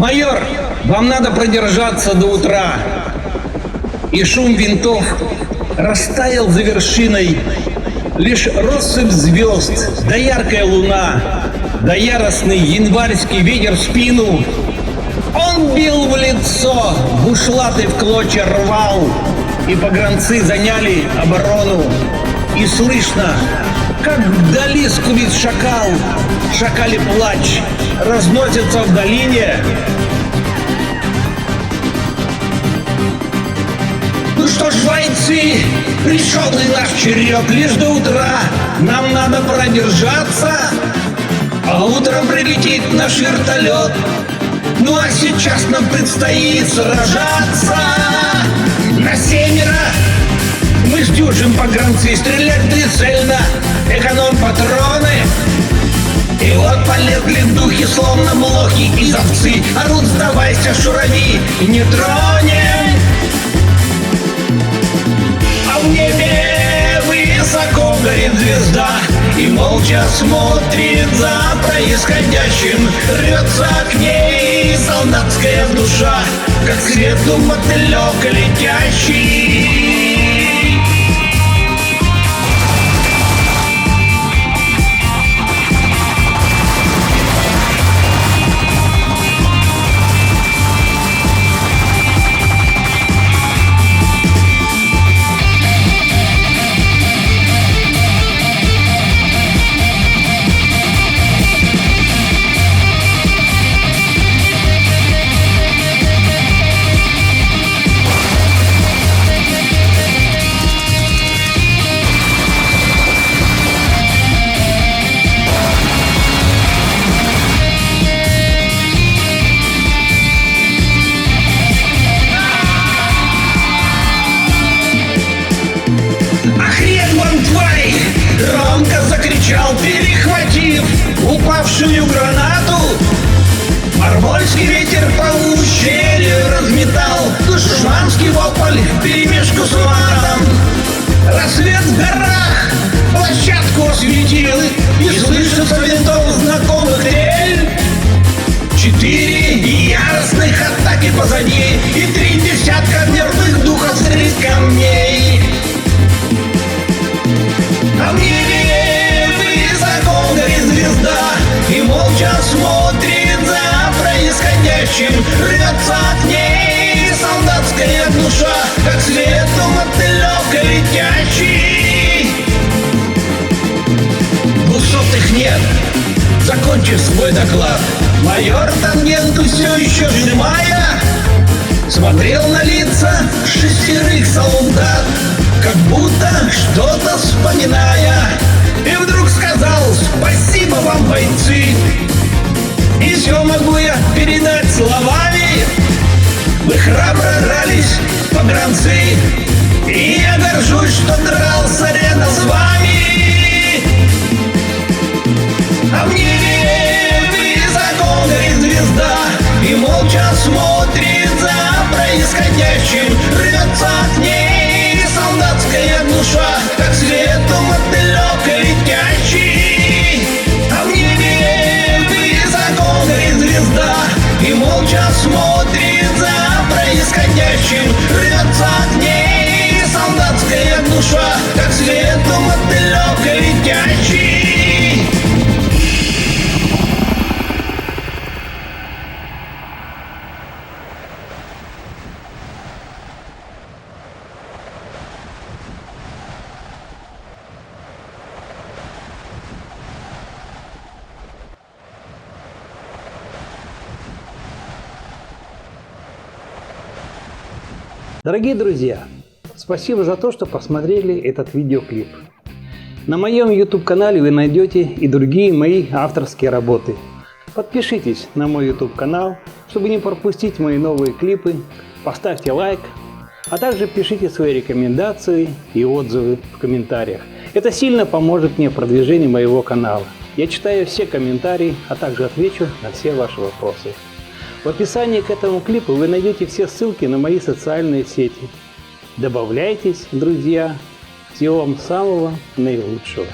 Майор, вам надо продержаться до утра. И шум винтов растаял за вершиной. Лишь россыпь звезд, да яркая луна, да яростный январский ветер в спину. Он бил в лицо, бушлаты в клочья рвал, и погранцы заняли оборону. И слышно, как вдали скулит шакал, шакалий плач разносится в долине. Ну что ж, бойцы, пришел и наш черед, лишь до утра нам надо продержаться, а утром прилетит наш вертолет. Ну а сейчас нам предстоит сражаться на семеро. Мы сдюжим погранцы, стрелять прицельно, эконом патроны. И вот полезли в духи, словно блохи из овцы. Орут, сдавайся, шурави, не тронем. А в небе высоко горит звезда и молча смотрит за происходящим. Рвется к ней солдатская душа, как к свету мотылек летящий. Громко закричал, перехватив упавшую гранату. Армольский ветер по ущелью разметал душманский вопль вперемешку с матом. Рассвет в горах площадку осветил, и слышится винтов знакомых трель. 4 яростных атаки позади и 3 десятка мертвых духов среди камней. А в небе высоко горит звезда и молча смотрит за происходящим. Рвется к ней солдатская душа, как свету мотылек летящий. 200-х нет. Закончив свой доклад, майор Тангенту все еще сжимая смотрел на лица 6 солдат, как будто что-то вспоминая. И вдруг сказал: спасибо вам, бойцы. И все могу я передать словами. Вы храбро дрались, погранцы, и я горжусь, что дрался рядом с вами. А в небе высоко горит звезда и молча смотрит за происходящим. Рвется к ней солдатская душа, как свету мотылек летящий. А в небе высоко горит звезда и молча смотрит за происходящим. Рвется к ней солдатская душа, как свету мотылек летящий. Дорогие друзья, спасибо за то, что посмотрели этот видеоклип. На моем YouTube-канале вы найдете и другие мои авторские работы. Подпишитесь на мой YouTube-канал, чтобы не пропустить мои новые клипы, поставьте лайк, а также пишите свои рекомендации и отзывы в комментариях. Это сильно поможет мне в продвижении моего канала. Я читаю все комментарии, а также отвечу на все ваши вопросы. В описании к этому клипу вы найдете все ссылки на мои социальные сети. Добавляйтесь, друзья. Всего вам самого наилучшего.